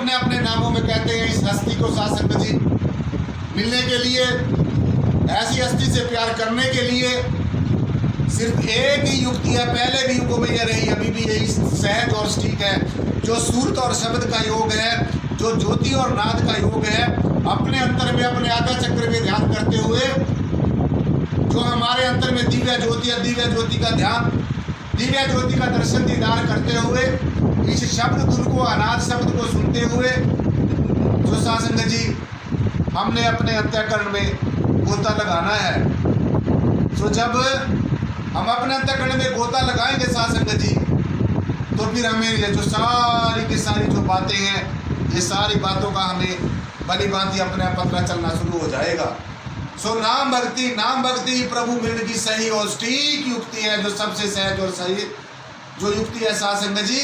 अपने अपने नामों में कहते हैं इस हस्ती को साध संगत जी। मिलने के लिए, ऐसी हस्ती से प्यार करने के लिए सिर्फ एक ही युक्ति है, पहले भी युगों में यह रही, अभी भी यही सहज और ठीक है, जो सूरत और शब्द का योग है, जो ज्योति और नाद का योग है। अपने अंतर में, अपने आज्ञा चक्र में ध्यान करते हुए, जो हमारे अंतर में दिव्य ज्योति है, दिव्य ज्योति का ध्यान, दिव्य ज्योति का दर्शन दीदार करते हुए, इस शब्द धुन को, अनाद शब्द को सुनते हुए, जो साध संगत जी हमने अपने अंतःकरण में गोता लगाना है। तो जब हम अपने अंतःकरण में गोता लगाएंगे साध संगत जी, तो फिर हमें ये जो सारी की सारी जो बातें हैं, ये सारी बातों का हमें भली भांति अपने आप पता चलना शुरू हो जाएगा। सो नाम भक्ति ही प्रभु मिलन की सही और ठीक युक्ति है, जो सबसे सहज और सही जो युक्ति है साध संगत जी।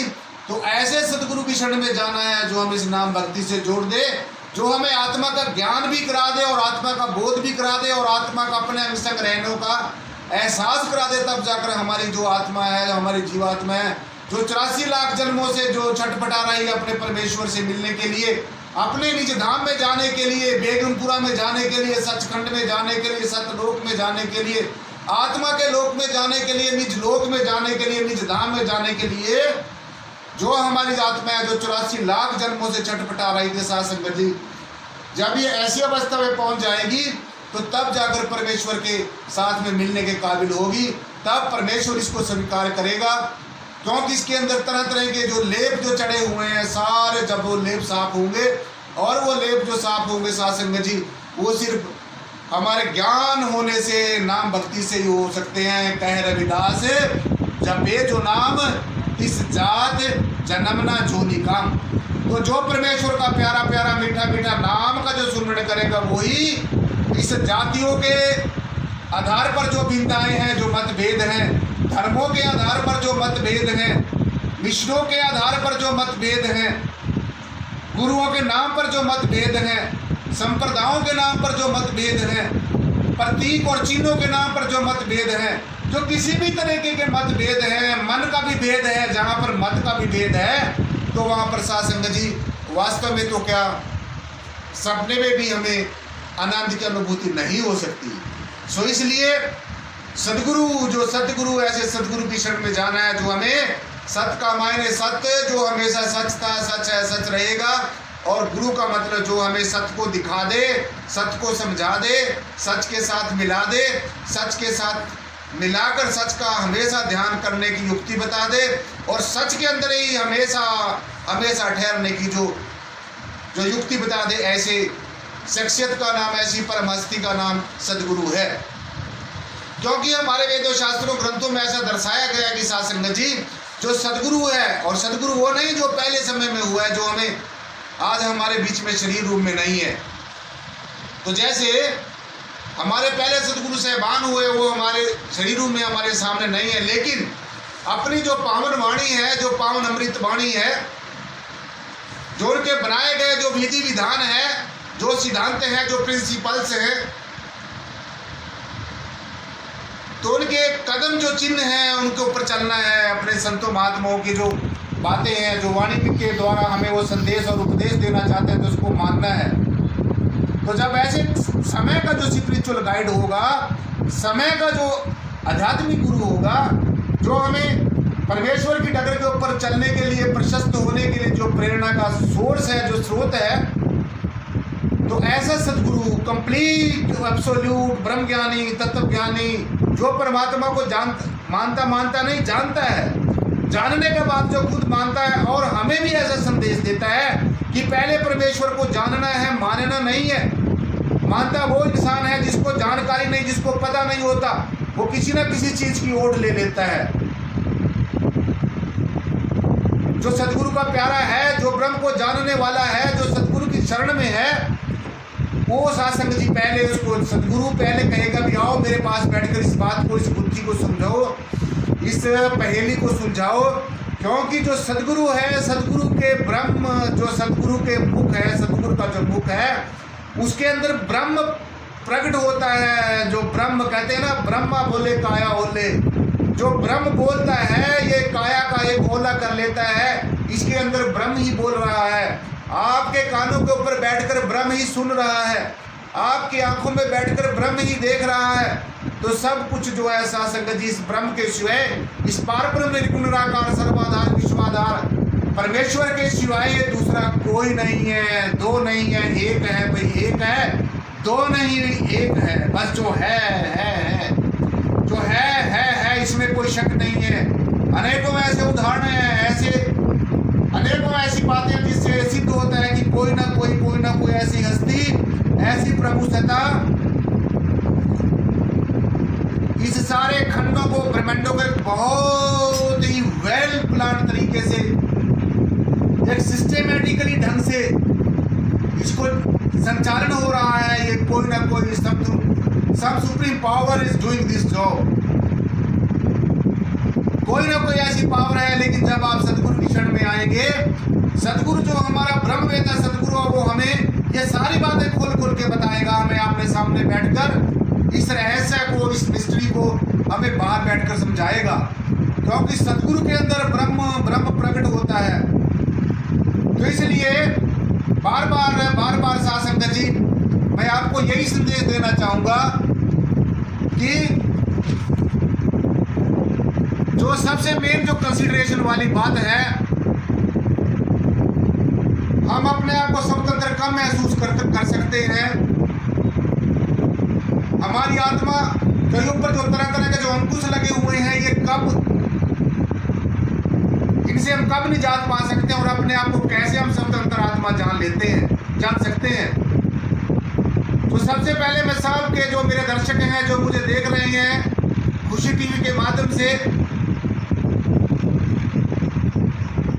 तो ऐसे सदगुरु की शरण में जाना है जो हमें इस नाम भक्ति से जोड़ दे, जो हमें आत्मा का ज्ञान भी करा दे और आत्मा का बोध भी करा दे और आत्मा का अपने अंग रहने का एहसास करा दे। तब जाकर हमारी जो आत्मा है, हमारी जीवात्मा है, जो 84 लाख जन्मों से जो छटपटा रही है अपने परमेश्वर से मिलने के लिए, अपने निज धाम में जाने के लिए, बेगमपुरा में जाने के लिए, सचखंड में जाने के लिए, सतलोक में जाने के लिए, आत्मा के लोक में जाने के लिए, निज लोक में जाने के लिए, निज धाम में जाने के लिए, जो हमारी आत्मा है जो 84 लाख जन्मों से छटपटा रही थी साध संगत जी, जब ये ऐसी अवस्था में पहुंच जाएगी तो तब जाकर परमेश्वर के साथ में मिलने के काबिल होगी। तब परमेश्वर इसको स्वीकार करेगा, क्योंकि इसके अंदर तरह तरह के जो लेप जो चढ़े हुए हैं सारे, जब वो लेप साफ होंगे, और वो लेप जो साफ होंगे साध संगत जी, वो सिर्फ हमारे ज्ञान होने से, नाम भक्ति से ही हो सकते हैं। कह रविदास, जपे जो नाम इस जात जन्मना जोनी काम। तो जो परमेश्वर का प्यारा प्यारा मीठा मीठा नाम का जो सुमरण करेगा, वही इस जातियों के आधार पर जो भिन्नताएं हैं, जो मतभेद हैं, धर्मों के आधार पर जो मतभेद हैं, मिशनों के आधार पर जो मतभेद हैं, गुरुओं के नाम पर जो मतभेद हैं, संप्रदायों के नाम पर जो मतभेद हैं, प्रतीक और चिन्हों के नाम पर जो मतभेद हैं, जो किसी भी तरीके के मतभेद हैं, मन का भी भेद है, जहाँ पर मत का भी भेद है, तो वहाँ पर साध संगत जी वास्तव में तो क्या सपने में भी हमें आनंद की अनुभूति नहीं हो सकती। सो इसलिए सदगुरु, जो सतगुरु, ऐसे सदगुरु की शरण में जाना है जो हमें सत्य का मायने सत्य, जो हमेशा सच था, सच है, सच रहेगा, और गुरु का मतलब जो हमें सत्य को दिखा दे, सत्य को समझा दे, सच के साथ मिला दे, सच के साथ मिलाकर सच का हमेशा ध्यान करने की युक्ति बता दे, और सच के अंदर ही हमेशा हमेशा ठहरने की जो युक्ति बता दे। ऐसे शख्सियत का नाम, ऐसी परम हस्ती का नाम सदगुरु है। क्योंकि हमारे वेदों शास्त्रों ग्रंथों में ऐसा दर्शाया गया कि साध संगत जी, जो सदगुरु है, और सदगुरु वो नहीं जो पहले समय में हुआ है, जो हमें आज हमारे बीच में शरीर रूप में नहीं है। तो जैसे हमारे पहले सदगुरु साहबान हुए, वो हमारे शरीर रूप में हमारे सामने नहीं है, लेकिन अपनी जो पावन वाणी है, जो पावन अमृत वाणी है, जो उनके बनाए गए जो विधि विधान है, जो सिद्धांत हैं, जो प्रिंसिपल्स हैं, तो उनके कदम जो चिन्ह हैं, उनके ऊपर चलना है। अपने संतों महात्माओं की जो बातें हैं, जो वाणी के द्वारा हमें वो संदेश और उपदेश देना चाहते हैं, तो उसको मानना है। तो जब ऐसे समय का जो स्पिरिचुअल गाइड होगा, समय का जो आध्यात्मिक गुरु होगा, जो हमें परमेश्वर की डगर के ऊपर चलने के लिए, प्रशस्त होने के लिए जो प्रेरणा का सोर्स है, जो स्रोत है, तो ऐसा सदगुरु कंप्लीट एब्सोल्यूट ब्रह्मज्ञानी, तत्वज्ञानी, जो परमात्मा को मानता नहीं, जानता है, जानने के बाद जो खुद मानता है, और हमें भी ऐसा संदेश देता है कि पहले परमेश्वर को जानना है, मानना नहीं है। मानता वो इंसान है जिसको जानकारी नहीं, जिसको पता नहीं होता, वो किसी न किसी चीज की ओट ले लेता है। जो सदगुरु का प्यारा है, जो ब्रह्म को जानने वाला है, जो सदगुरु की शरण में है, वो साध संगत जी पहले उसको सदगुरु पहले कहेगा भी आओ मेरे पास बैठकर इस बात को, इस बुद्धि को समझाओ, इस पहेली को सुलझाओ। क्योंकि जो सदगुरु है, सदगुरु के ब्रह्म, जो सदगुरु के मुख है, सदगुरु का जो मुख है, उसके अंदर ब्रह्म प्रकट होता है। जो ब्रह्म कहते हैं ना, ब्रह्मा बोले काया ओले, जो ब्रह्म बोलता है ये काया का एक ओला कर लेता है, इसके अंदर ब्रह्म ही बोल रहा है। आपके कानों के ऊपर बैठकर ब्रह्म ही सुन रहा है, आपकी आंखों में बैठकर ब्रह्म ही देख रहा है, तो सब कुछ जो है साध संगत जी इस ब्रह्म के सिवाय, इस पारब्रह्म निर्गुण निराकार सर्वाधार विश्वाधार परमेश्वर के सिवाय ये दूसरा कोई नहीं है, दो नहीं है, एक है भाई, एक है, दो नहीं एक है, बस जो है जो है, इसमें कोई शक नहीं है। अनेकों ऐसे उदाहरण हैं, ऐसे अनेकों ऐसी बातें जिससे सिद्ध होता है कि कोई ना कोई ऐसी हस्ती, ऐसी प्रभु सत्ता इस सारे खंडों को, ब्रह्मांडों को बहुत ही वेल प्लान तरीके से, एक सिस्टेमेटिकली ढंग से इसको संचालन हो रहा है। ये कोई ना कोई सब supreme power is doing this job. कोई ना कोई ऐसी पावर है, लेकिन जब आप सदगुरु की शरण में आएंगे, सदगुरु जो हमारा ब्रह्म वेता सदगुरु, वो हमें ये सारी बातें खोल के बताएगा, हमें आपने सामने बैठकर इस रहस्य को, इस मिस्ट्री को हमें बाहर बैठकर समझाएगा, क्योंकि सदगुरु के अंदर ब्रह्म प्रकट होता है। तो इसलिए बार बार साध संगत जी, मैं आपको यही संदेश देना चाहूंगा कि जो सबसे मेन जो कंसीडरेशन वाली बात है, हम अपने आप को स्वतंत्र कम महसूस कर सकते हैं। हमारी आत्मा के ऊपर जो तरह के जो अंकुश लगे हुए हैं, ये इनसे हम कब निजात पा सकते हैं और अपने आप को कैसे हम स्वतंत्र आत्मा जान सकते हैं। तो सबसे पहले मैं सबके जो मेरे दर्शक हैं, जो मुझे देख रहे हैं खुशी टीवी के माध्यम से,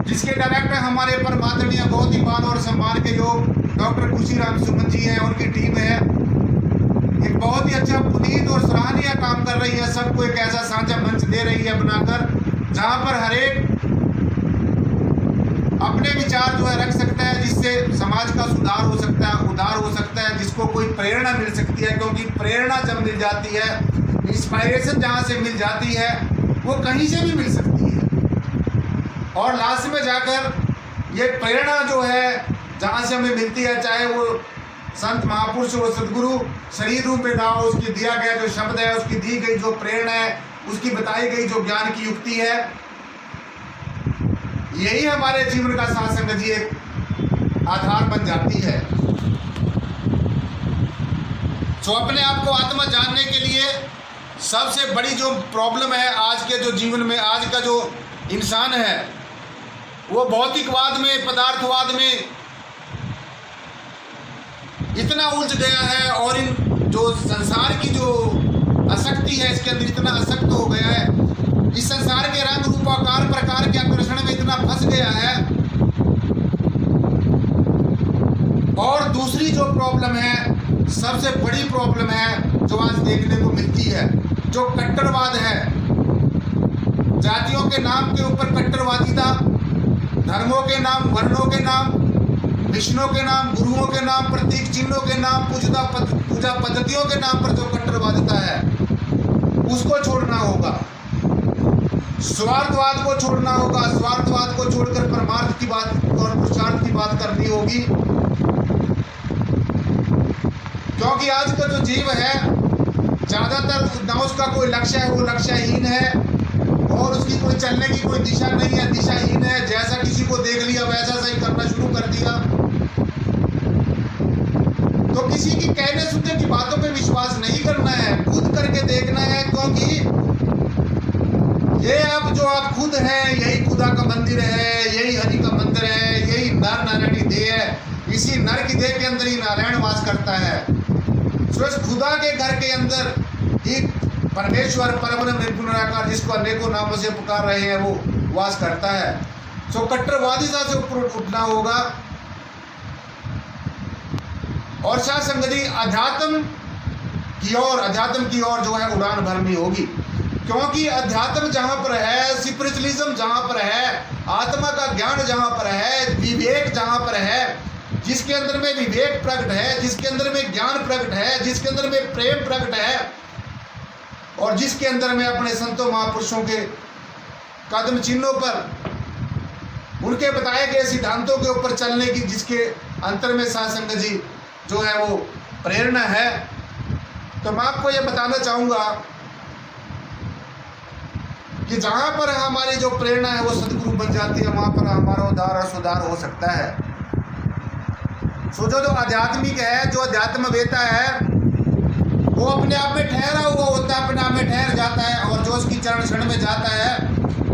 जिसके डायरेक्टर हमारे परमादरणीय बहुत ही मान और सम्मान के जो डॉक्टर खुशी राम सुमन जी हैं, उनकी टीम है, एक बहुत ही अच्छा पुनीत और सराहनीय काम कर रही है। सबको एक ऐसा साझा मंच दे रही है बनाकर, जहां पर हर एक अपने विचार जो है रख सकता है, जिससे समाज का सुधार हो सकता है, उद्धार हो सकता है, जिसको कोई प्रेरणा मिल सकती है। क्योंकि प्रेरणा जब मिल जाती है, इंस्पायरेशन जहाँ से मिल जाती है, वो कहीं से भी मिल सकती है, और लास्ट में जाकर ये प्रेरणा जो है जहाँ से हमें मिलती है, चाहे वो संत महापुरुष हो, सदगुरु शरीर रूप में ना हो, उसकी दिया गया जो शब्द है, उसकी दी गई जो प्रेरणा है, उसकी बताई गई जो ज्ञान की युक्ति है, यही हमारे जीवन का साध संगत जी एक आधार बन जाती है। तो अपने आप को आत्मा जानने के लिए सबसे बड़ी जो प्रॉब्लम है आज के जो जीवन में, आज का जो इंसान है, वो भौतिकवाद में, पदार्थवाद में इतना उलझ गया है, और इन जो संसार की जो आसक्ति है, इसके अंदर इतना आसक्त हो गया है, इस संसार के रंग रूप आकार प्रकार के आकर्षण में इतना फंस गया है। और दूसरी जो प्रॉब्लम है, सबसे बड़ी प्रॉब्लम है जो आज देखने को मिलती है, जो कट्टरवाद है। जातियों के नाम के ऊपर कट्टरवादिता, धर्मों के नाम, वर्णों के नाम, विष्णु के नाम, गुरुओं के नाम, प्रतीक चिन्हों के नाम, पूजा पद्धतियों के नाम पर जो कट्टरवादिता है, उसको छोड़ना होगा। स्वार्थवाद को छोड़ना होगा, स्वार्थवाद को छोड़कर परमार्थ की बात और पुरुषार्थ की बात करनी होगी। क्योंकि आज का जो जीव है, ज्यादातर ना उसका कोई लक्ष्य है, वो लक्ष्यहीन है, और उसकी कोई चलने की कोई दिशा नहीं है, दिशाहीन है। जैसा किसी को देख लिया वैसा सही करना शुरू कर दिया। तो किसी की कहने सुनने की बातों पे विश्वास नहीं करना है, खुद करके देखना है। क्योंकि ये अब जो आप खुद हैं, यही खुदा का मंदिर है, यही हरि का मंदिर है, यही नर नारायण की देह है। इसी नर की देह के अंदर ही नारायण वास करता है। तो इस खुदा के घर के अंदर एक परमेश्वर परब्रह्म निर्गुण निराकार, जिसको अनेकों नामों से पुकार रहे हैं, वो वास करता है। तो कट्टरवादिता से ऊपर उठना होगा। और साथ संगत जी, अध्यात्म की ओर जो है उड़ान भरनी होगी। क्योंकि अध्यात्म जहाँ पर है, स्पिरिचुअलिज्म जहाँ पर है, आत्मा का ज्ञान जहाँ पर है, विवेक जहाँ पर है, जिसके अंदर में विवेक प्रकट है, जिसके अंदर में ज्ञान प्रकट है, जिसके अंदर में प्रेम प्रकट है, और जिसके अंदर में अपने संतों महापुरुषों के कदम चिन्हों पर उनके बताए गए सिद्धांतों के ऊपर चलने की, जिसके अंतर में साध संगत जी जो है वो प्रेरणा है। तो मैं आपको ये बताना चाहूँगा कि जहाँ पर हमारी जो प्रेरणा है वो सदगुरु बन जाती है, वहाँ पर हमारा उद्धार और सुधार हो सकता है। सोचो, जो आध्यात्मिक है, जो अध्यात्म वेता है, वो अपने आप में ठहरा हुआ होता है, अपने आप में ठहर जाता है, और जो उसकी चरण शरण में जाता है,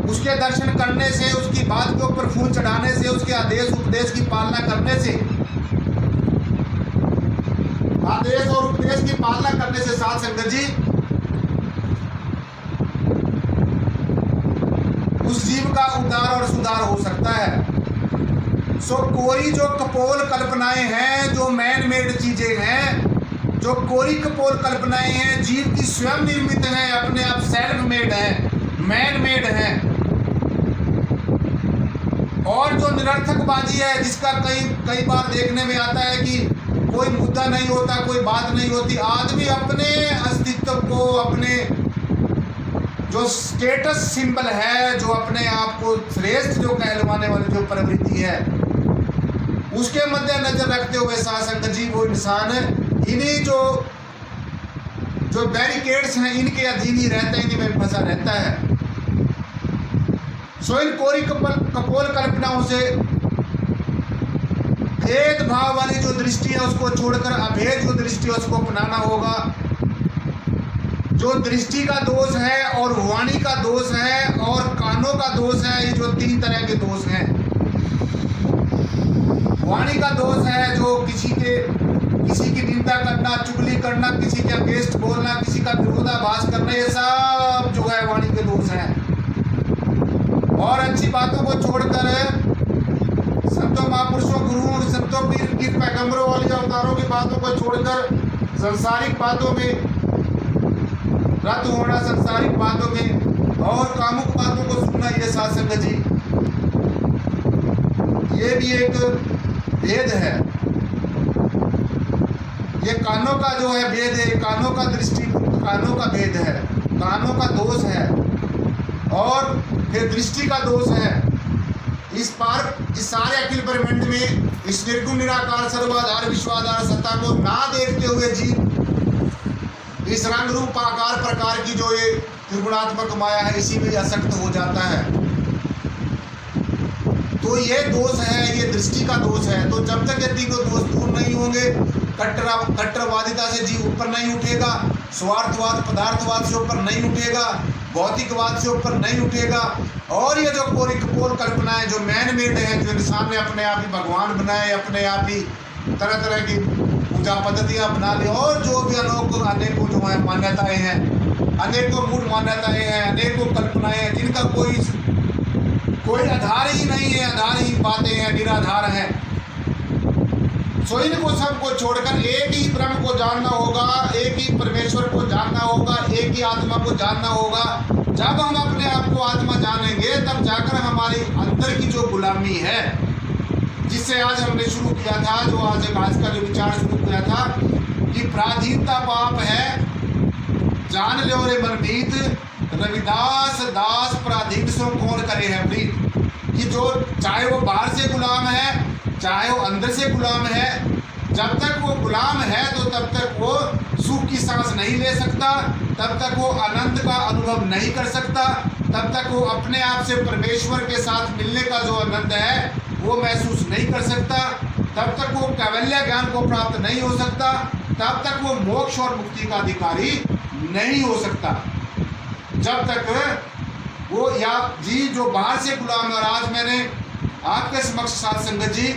उसके दर्शन करने से, उसकी बात के ऊपर फूल चढ़ाने से, उसके आदेश उपदेश की पालना करने से, आदेश और उपदेश की पालना करने से साध संगत जी उस जीव का उद्धार और सुधार हो सकता है। सो कोई जो कपोल कल्पनाएं हैं, जो मैन मेड चीजें हैं, जो कोरी कपोल कल्पनाएं हैं, जीव की स्वयं निर्मित हैं, अपने आप सेल्फ मेड है, मैन मेड है, और जो निरर्थकबाजी है, जिसका कई बार देखने में आता है कि कोई मुद्दा नहीं होता, कोई बात नहीं होती, आदमी अपने अस्तित्व को, अपने जो स्टेटस सिंबल है, जो अपने आप को श्रेष्ठ जो कहलवाने वाली जो प्रवृत्ति है, उसके मद्देनजर रखते हुए साध संगत जी वो इंसान इन्हीं जो बैरिकेड्स हैं, इनके अधीन ही रहता है, इन्हीं में फंसा रहता है। सो इन कोरी कपोल कल्पनाओं से भेदभाव वाली जो दृष्टि है उसको छोड़कर अभेद जो दृष्टि है उसको अपनाना होगा। जो दृष्टि का दोष है, और वाणी का दोष है, और कानों का दोष है, ये जो 3 तरह के दोष हैं। वाणी का दोष है जो किसी की निंदा करना, चुगली करना, किसी के अगेंस्ट बोलना, किसी का विरोधाभास करना, ये सब जो है वाणी के दोष हैं। और अच्छी बातों को छोड़कर संतों, महापुरुषों, गुरुओं, संतों, पीर, पैगंबरों वाली अवतारों की बातों को छोड़कर सांसारिक बातों में रत होना, सांसारिक बातों में और कामुक बातों को सुनना, ये साध संगत जी ये भी एक भेद है। ये कानों का जो है भेद है, कानों का भेद है, कानों का दोष है, और फिर दृष्टि का दोष है। इस सारे अखिल ब्रह्मांड में इस निर्गुण निराकार सर्वाधार विश्वाधार सत्ता को ना देखते हुए जीव इस रंग रूप आकार प्रकार की जो ये त्रिगुणात्मक माया है, इसी में आसक्त हो जाता है। तो ये दोष है, ये दृष्टि का दोष है। तो जब तक ये तीनों दोष दूर नहीं होंगे, कट्टरवादिता से जीव ऊपर नहीं उठेगा, स्वार्थवाद पदार्थवाद से ऊपर नहीं उठेगा, भौतिकवाद से ऊपर नहीं उठेगा, और ये जो कोरी कपोल कल्पनाएं जो मैन मेड है, जो इंसान ने अपने आप ही भगवान बनाए, अपने आप ही तरह तरह की पूजा पद्धतियाँ बना ली, और जो भी अनेकों जो है मान्यताएं हैं, अनेकों मूल मान्यताएं हैं, अनेकों कल्पनाएं हैं, जिनका कोई आधार ही नहीं है, आधारहीन बातें हैं, निराधार हैं। सो इनको सबको छोड़कर एक ही ब्रह्म को जानना होगा, एक ही परमेश्वर को जानना होगा, एक ही आत्मा को जानना होगा। जब हम अपने आप को आत्मा जानेंगे, तब जाकर हमारी अंदर की जो गुलामी है, जिससे आज हमने शुरू किया था, जो आज का जो विचार शुरू किया था कि पराधीनता पाप है, जान लो रे मनमीत, रविदास दास पराधीन सो कौन करे है प्रीत। कि जो चाहे वो बाहर से गुलाम है, चाहे वो अंदर से गुलाम है, जब तक वो गुलाम है तो तब तक वो सुख की सांस नहीं ले सकता, तब तक वो आनंद का अनुभव नहीं कर सकता, तब तक वो अपने आप से परमेश्वर के साथ मिलने का जो आनंद है वो महसूस नहीं कर सकता, तब तक वो कैवल्य ज्ञान को प्राप्त नहीं हो सकता, तब तक वो मोक्ष और मुक्ति का अधिकारी नहीं हो सकता। जब तक वो या जी जो बाहर से गुलाम है। और आज मैंने आपके समक्ष साध संगत जी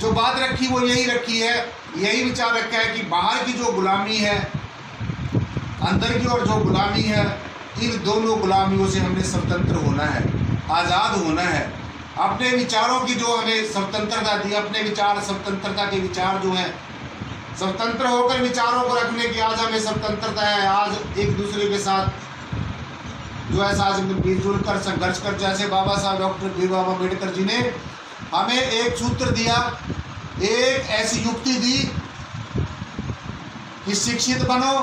जो बात रखी वो यही रखी है, यही विचार रखा है कि बाहर की जो गुलामी है, अंदर की और जो गुलामी है, इन दोनों गुलामियों से हमने स्वतंत्र होना है, आज़ाद होना है। अपने विचारों की जो हमें स्वतंत्रता दी, अपने विचार स्वतंत्रता के विचार जो हैं, स्वतंत्र होकर विचारों को रखने की आज हमें स्वतंत्रता है। आज एक दूसरे के साथ जो है आज मिलजुल कर संघर्ष कर, जैसे बाबा साहब डॉक्टर भीमराव अम्बेडकर जी ने हमें एक सूत्र दिया, एक ऐसी युक्ति दी कि शिक्षित बनो।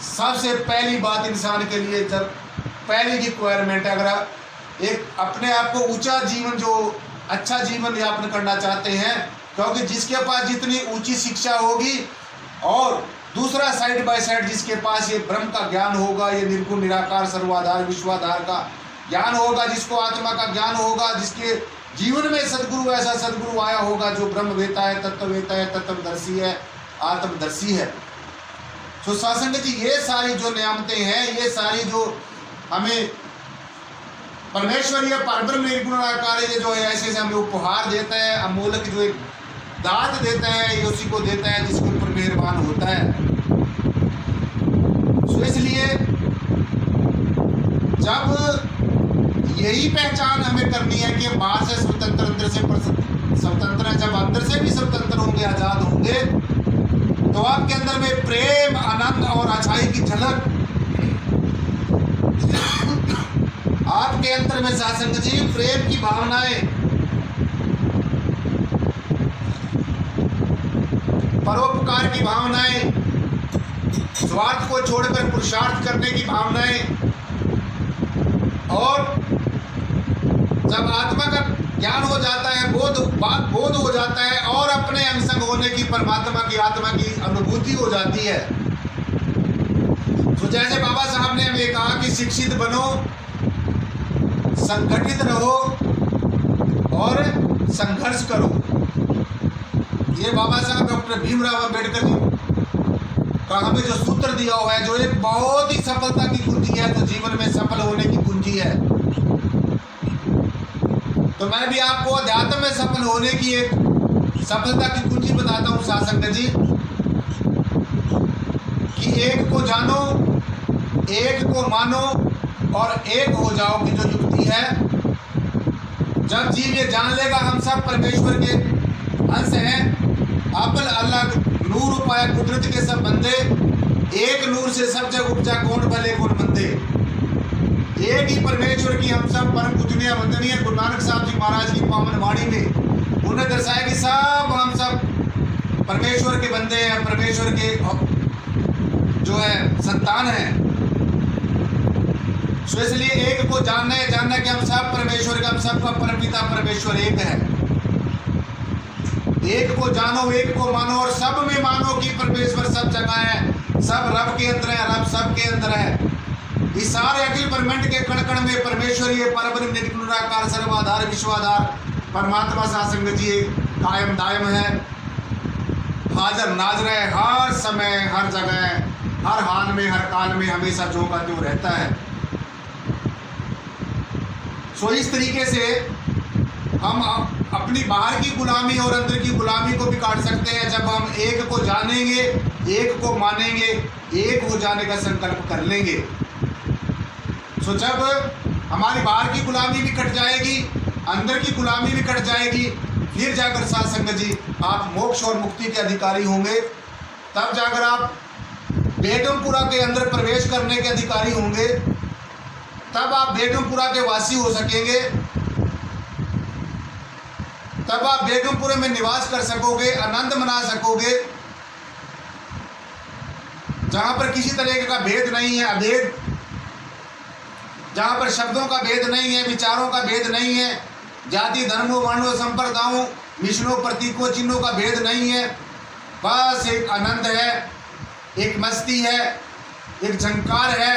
सबसे पहली बात इंसान के लिए जब पहली रिक्वायरमेंट है। अगर एक अपने आप को ऊंचा जीवन, जो अच्छा जीवन यापन करना चाहते हैं, क्योंकि जिसके पास जितनी ऊंची शिक्षा होगी और दूसरा साइड बाय साइड जिसके पास ये ब्रह्म का ज्ञान होगा, ये निर्गुण निराकार सर्वाधार विश्वाधार का ज्ञान होगा, जिसको आत्मा का ज्ञान होगा, जिसके जीवन में सदगुरु, ऐसा सदगुरु आया होगा जो ब्रह्मवेता है, तत्ववेता है, तत्वदर्शी है, आत्मदर्शी है। तो सत्संग जी, ये सारी जो नियामतें हैं, ये सारी जो हमें परमेश्वरीय परब्रह्म निर्गुण निराकार ये जो है ऐसे हमें उपहार देता है, अमूलक जो एक दात देता है, ये उसी को देता है जिसके ऊपर मेहरबान होता है। तो इसलिए जब यही पहचान हमें करनी है कि बाहर से स्वतंत्र, अंदर से स्वतंत्र है, जब अंदर से भी स्वतंत्र होंगे, आजाद होंगे, तो आपके अंदर में प्रेम, आनंद और अच्छाई की झलक आपके अंदर में सत्संग जी प्रेम की भावनाएं, परोपकार की भावनाएं, स्वार्थ को छोड़कर पुरुषार्थ करने की भावनाएं, और जब आत्मा का ज्ञान हो जाता है, बोध हो जाता है और अपने अंग होने की परमात्मा की आत्मा की अनुभूति हो जाती है। तो जैसे बाबा साहब ने हमें कहा कि शिक्षित बनो, संगठित रहो और संघर्ष करो। ये बाबा साहब डॉक्टर भीमराव अंबेडकर जी का हमें जो सूत्र दिया हुआ है, जो एक बहुत ही सफलता की कुंजी है, तो जीवन में सफल होने की कुंजी है। तो मैं भी आपको अध्यात्म में सफल होने की एक सफलता की कुंजी बताता हूँ सत्संग जी, कि एक को जानो, एक को मानो और एक हो जाओ की जो युक्ति है। जब जीव ये जान लेगा हम सब परमेश्वर के अंश हैं, आपल अल्लाह नूर उपाय कुदरत के सब बंदे, एक नूर से सब जग उपजा कौन भले कौन मंदे। एक ही परमेश्वर की हम सब परम पूजनीय वंदनीय गुरु नानक साहब जी महाराज की पावन वाणी में उन्हें दर्शाया कि सब हम सब परमेश्वर के बंदे हैं, परमेश्वर के जो है संतान हैं। तो इसलिए एक को जानना है, जानना कि हम सब परमेश्वर का, हम सबका परमपिता परमेश्वर एक है। एक को जानो, एक को मानो और सब में मानो कि परमेश्वर सब जगह है, सब रब के अंदर है, रब सब के अंदर है। इस सारे अखिल ब्रह्मांड के कण कण में परमेश्वर ये परब्रह्म निर्गुण निराकार सर्वाधार विश्वाधार परमात्मा सत्संग जी कायम दायम है, हाजिर नाजर है, हर समय हर जगह हर हाल में हर काल में हमेशा जो का जो रहता है। सो इस तरीके से हम अपनी बाहर की गुलामी और अंदर की गुलामी को भी काट सकते हैं जब हम एक को जानेंगे, एक को मानेंगे, एक हो जाने का संकल्प कर लेंगे। सो जब हमारी बाहर की गुलामी भी कट जाएगी, अंदर की गुलामी भी कट जाएगी, फिर जाकर सत्संग जी आप मोक्ष और मुक्ति के अधिकारी होंगे। तब जाकर आप बेगमपुरा के अंदर प्रवेश करने के अधिकारी होंगे, तब आप बेगमपुरा के वासी हो सकेंगे, तब आप बेगमपुरे में निवास कर सकोगे, आनंद मना सकोगे, जहां पर किसी तरह का भेद नहीं है, अभेद, जहां पर शब्दों का भेद नहीं है, विचारों का भेद नहीं है, जाति धर्मों वर्णों संप्रदायों मिशनों प्रतीकों चिन्हों का भेद नहीं है। बस एक आनंद है, एक मस्ती है, एक झंकार है,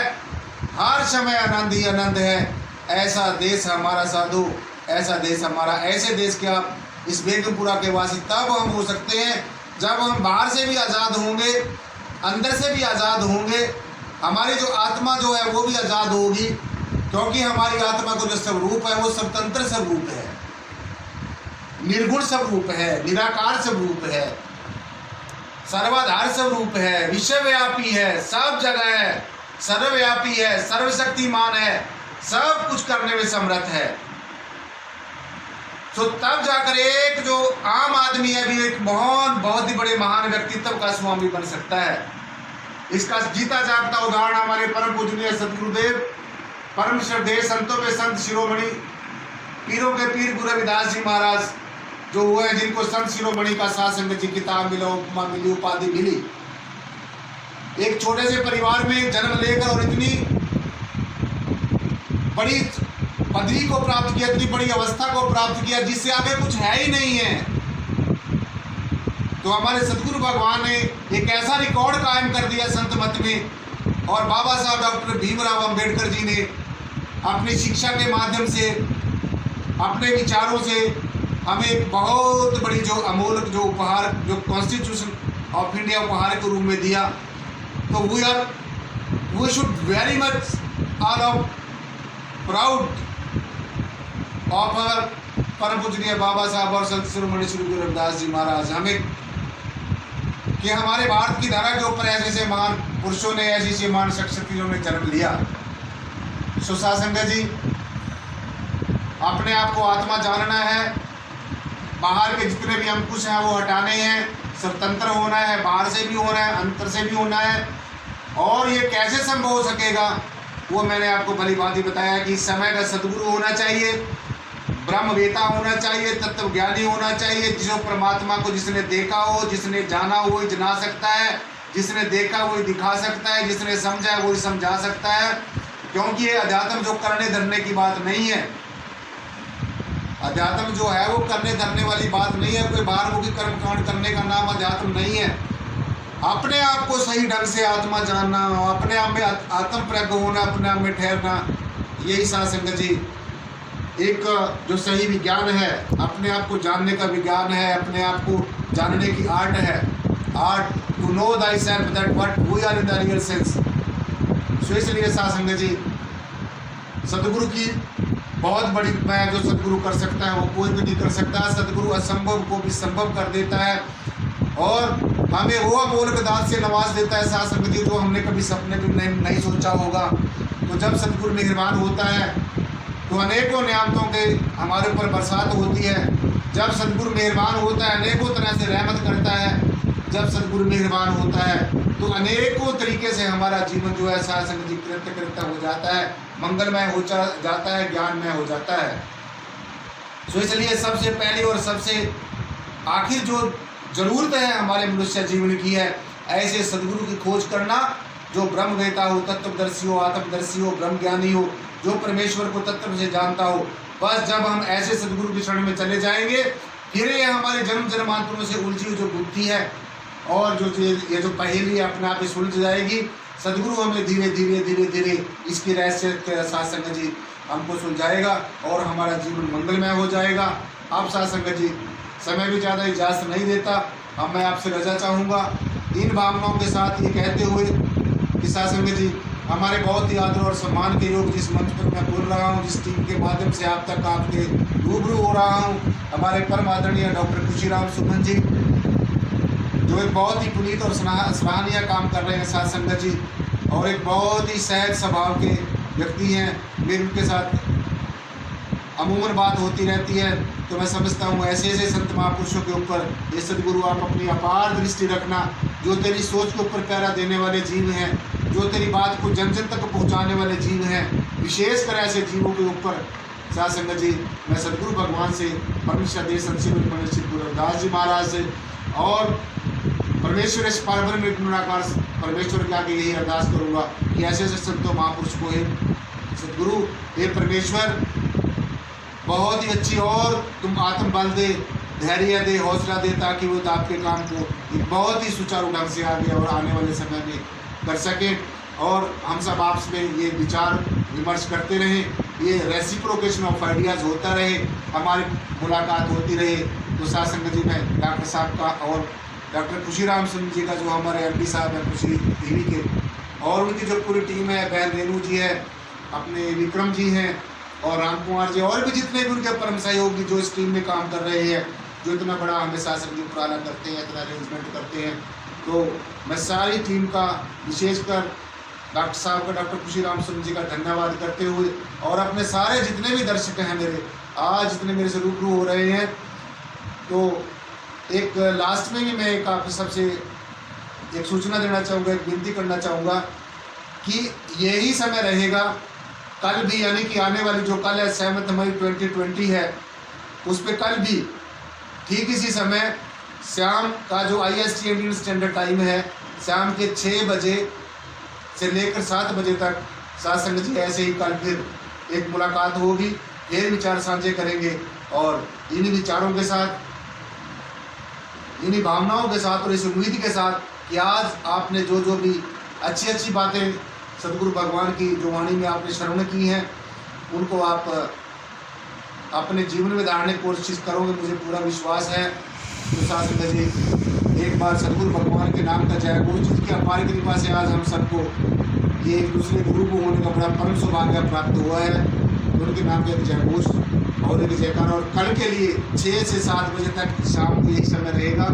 हर समय आनंद ही आनंद है। ऐसा देश हमारा साधु, ऐसा देश हमारा। ऐसे देश के आप इस बेगमपुरा के वासी तब हम हो सकते हैं जब हम बाहर से भी आज़ाद होंगे, अंदर से भी आज़ाद होंगे, हमारी जो आत्मा जो है वो भी आज़ाद होगी, क्योंकि हमारी आत्मा को जो स्वरूप है वो स्वतंत्र स्वरूप है, निर्गुण स्वरूप है, निराकार स्वरूप है, सर्वाधार स्वरूप है, विश्वव्यापी है, सब जगह है, सर्वव्यापी है, सर्वशक्तिमान है, सब कुछ करने में समर्थ है। तो तब जाकर एक जो आम आदमी है भी एक बहुत ही बड़े महान व्यक्तित्व का स्वामी बन सकता है। इसका जीता जागता उदाहरण हमारे परम पूजनीय सदगुरुदेव, परम श्रद्धेय संतों में संत शिरोमणि, पीरों के पीर गुरु रविदास जी महाराज जो हुए हैं, जिनको संत शिरोमणि का सत्संग जी किताब मिला, उपमा मिली, उपाधि मिली। एक छोटे से परिवार में जन्म लेकर और इतनी बड़ी पदवी को प्राप्त किया, इतनी बड़ी अवस्था को प्राप्त किया जिससे आगे कुछ है ही नहीं है। तो हमारे सदगुरु भगवान ने एक ऐसा रिकॉर्ड कायम कर दिया संत मत में, और बाबा साहब डॉक्टर भीमराव अंबेडकर जी ने अपनी शिक्षा के माध्यम से, अपने विचारों से हमें एक बहुत बड़ी जो अमूल्य जो उपहार, जो कॉन्स्टिट्यूशन ऑफ इंडिया उपहार के रूप में दिया। तो we should very much are of proud of our परम पूजनीय बाबा साहब और संत शिरोमणि श्री गुरु रविदास जी महाराज। हमें कि हमारे भारत की धरा के ऊपर ऐसे ऐसे महान पुरुषों ने, ऐसी ऐसी महान शख्सियतों ने जन्म लिया। सुशासन जी, अपने आप को आत्मा जानना है, बाहर के जितने भी अंकुश हैं वो हटाने हैं, स्वतंत्र होना है, बाहर से भी होना है, अंतर से भी होना है। और ये कैसे संभव हो सकेगा वो मैंने आपको भली भांति बताया कि समय का सदगुरु होना चाहिए, ब्रह्मवेता होना चाहिए, तत्वज्ञानी होना चाहिए, जो परमात्मा को जिसने देखा हो, जिसने जाना हो वही जना सकता है, जिसने देखा वही दिखा सकता है, जिसने समझा वही समझा सकता है। क्योंकि ये अध्यात्म जो करने धरने की बात नहीं है, अध्यात्म जो है वो करने धरने वाली बात नहीं है, कोई बाहरमुखी कर्मकांड करने का नाम अध्यात्म नहीं है। अपने आप को सही ढंग से आत्मा जानना, अपने आप में आत्म प्रज्ञ होना, अपने आप में ठहरना, यही साध संगत जी एक जो सही विज्ञान है, अपने आप को जानने का विज्ञान है, अपने आप को जानने की आर्ट है। Art to know thyself that what we are in the real sense. So इसलिए साध संगत जी, सदगुरु की बहुत बड़ी मैं जो सदगुरु कर सकता है वो कोई भी नहीं कर सकता। सदगुरु असंभव को भी संभव कर देता है और हमें वो अमोलक दान से नवाज देता है साध संगत जी, जो हमने कभी सपने में नहीं सोचा होगा। तो जब सदगुरु मेहरबान होता है तो अनेकों नियामतों के हमारे ऊपर बरसात होती है। जब सदगुरु मेहरबान होता है अनेकों तरह से रहमत करता है। जब सदगुरु मेहरबान होता है तो अनेकों तरीके से हमारा जीवन जो है साध संगत जी कृत्य हो जाता है, मंगलमय हो जाता है, ज्ञानमय हो जाता है। तो इसलिए सबसे पहली और सबसे आखिर जो जरूरत है हमारे मनुष्य जीवन की है, ऐसे सदगुरु की खोज करना जो ब्रह्मवेता हो, तत्वदर्शी हो, आत्मदर्शी हो, ब्रह्म ज्ञानी हो, जो परमेश्वर को तत्व से जानता हो। बस जब हम ऐसे सदगुरु की शरण में चले जाएंगे, फिर ये हमारे जन्म जन्मांतरों से उलझी हुई जो बुद्धि है और जो ये जो पहेली है अपने आप ही सुलझ जाएगी। सदगुरु हमें धीरे धीरे धीरे धीरे इसकी रहस्य के साथ संगत जी हमको सुलझाएगा और हमारा जीवन मंगलमय हो जाएगा। आप साथ संगत जी, समय भी ज़्यादा इजाज़त नहीं देता, अब मैं आपसे रजा चाहूँगा इन भावनाओं के साथ ये कहते हुए कि साथ संगत जी, हमारे बहुत ही आदर और सम्मान के योग जिस मंच पर मैं बोल रहा हूँ, जिस टीम के माध्यम से आप तक आपके रूबरू हो रहा हूँ, हमारे परम आदरणीय डॉक्टर खुशीराम सुमन जी, जो एक बहुत ही पुनीत और सराहनीय काम कर रहे हैं साथ संगत जी, और एक बहुत ही सहज स्वभाव के व्यक्ति हैं। मेरी उनके साथ अमूमन बात होती रहती है, तो मैं समझता हूँ ऐसे ऐसे संत महापुरुषों के ऊपर ये सदगुरु आप अपनी अपार दृष्टि रखना, जो तेरी सोच के ऊपर पहरा देने वाले जीव हैं, जो तेरी बात को जन जन तक पहुँचाने वाले जीव हैं, विशेषकर ऐसे जीवों के ऊपर साध संगत जी मैं सदगुरु भगवान से, परमेश्वर देव संत श्री गुरु रविदास जी महाराज से और परमेश्वर इस पारब्रह्म निराकार परमेश्वर के आगे यही अरदास करूँगा कि ऐसे ऐसे संतों महापुरुष को हे सदगुरु, हे परमेश्वर, बहुत ही अच्छी और तुम आत्म बल दे, धैर्य दे, हौसला दे, ताकि वो आपके काम को एक बहुत ही सुचारू ढंग से आगे और आने वाले समय में कर सकें। और हम सब आपस में ये विचार विमर्श करते रहें, ये रेसिप्रोकेशन ऑफ आइडियाज़ होता रहे, हमारी मुलाकात होती रहे। तो साथ संगत जी, मैं डॉक्टर साहब का और डॉक्टर खुशीराम सुमन जी का, जो हमारे एमडी साहब हैं खुशी टीवी के, और उनकी जो पूरी टीम है, बहन रेणु जी है, अपने विक्रम जी हैं और राम कुमार जी, और भी जितने भी उनके परम सहयोगी जो इस टीम में काम कर रहे हैं, जो इतना बड़ा हमें शासन की उपराला करते हैं, इतना अरेंजमेंट करते हैं। तो मैं सारी टीम का, विशेषकर डॉक्टर साहब का, डॉक्टर खुशीराम सुमन जी का धन्यवाद करते हुए, और अपने सारे जितने भी दर्शक हैं मेरे, आज जितने मेरे से रूबरू हो रहे हैं, तो एक लास्ट में भी मैं एक आप सबसे एक सूचना देना चाहूँगा, एक विनती करना चाहूँगा कि यही समय रहेगा कल भी, यानी कि आने वाली जो कल है 7 मई 2020 है, उस पर कल भी ठीक इसी समय शाम का जो IST इंडियन स्टैंडर्ड टाइम है, शाम के 6 बजे से लेकर 7 बजे तक साथ संगत जी ऐसे ही कल फिर एक मुलाकात होगी, फिर विचार साझे करेंगे और इन्हीं विचारों के साथ, इन्हीं भावनाओं के साथ और इस उम्मीद के साथ कि आज आपने जो जो भी अच्छी अच्छी बातें सदगुरु भगवान की जो वाणी में आपने श्रवण की हैं उनको आप अपने जीवन में धारने की कोशिश करोगे, मुझे पूरा विश्वास है। तो साथ संगत जी, एक बार सदगुरु भगवान के नाम का जय घोष, जिसकी अपार कृपा से आज हम सबको ये एक दूसरे गुरु को होने का बड़ा परम सौभाग्य प्राप्त हुआ है। तो उनके नाम का एक जय घोष और एक जयकार। और कल के लिए 6 से 7 बजे तक शाम को यही समय रहेगा,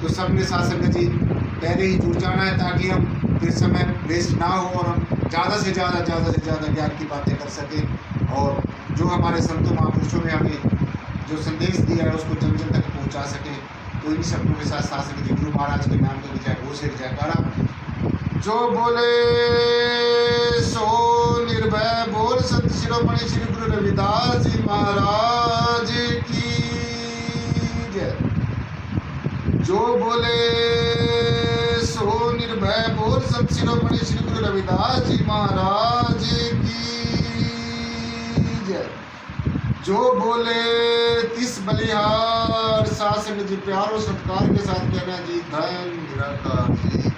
तो सबने साथ संगत जी पहले ही जुड़ जाना है ताकि हम फिर समय वेस्ट ना हो और हम ज़्यादा से ज़्यादा ज्ञान की बातें कर सकें और जो हमारे संतों महापुरुषों ने हमें जो संदेश दिया है उसको जन जन तक पहुंचा सकें। तो इन शब्दों के साथ शासन जी गुरु महाराज के नाम का जय घोष एक जयकारा। जो बोले सो निर्भय बोल, संत शिरोमणि श्री गुरु रविदास जी महाराज की जय। जो बोले सो निर्भय बोल, संत शिरोमणि श्री गुरु रविदास जी महाराज की जय। जो बोले तिस बलिहार, शासन जी प्यारो सत्कार के साथ कहना जी धन निरंकार जी।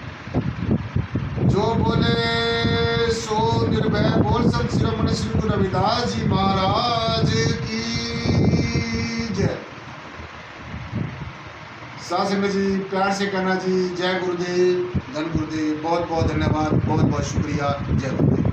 जो बोले सो निर्भय बोल, संत शिरोमणि श्री गुरु रविदास जी महाराज की जय। शासन जी प्यार से कहना जी जय गुरुदेव, धन गुरुदेव, बहुत बहुत धन्यवाद, बहुत बहुत शुक्रिया, जय गुरुदेव।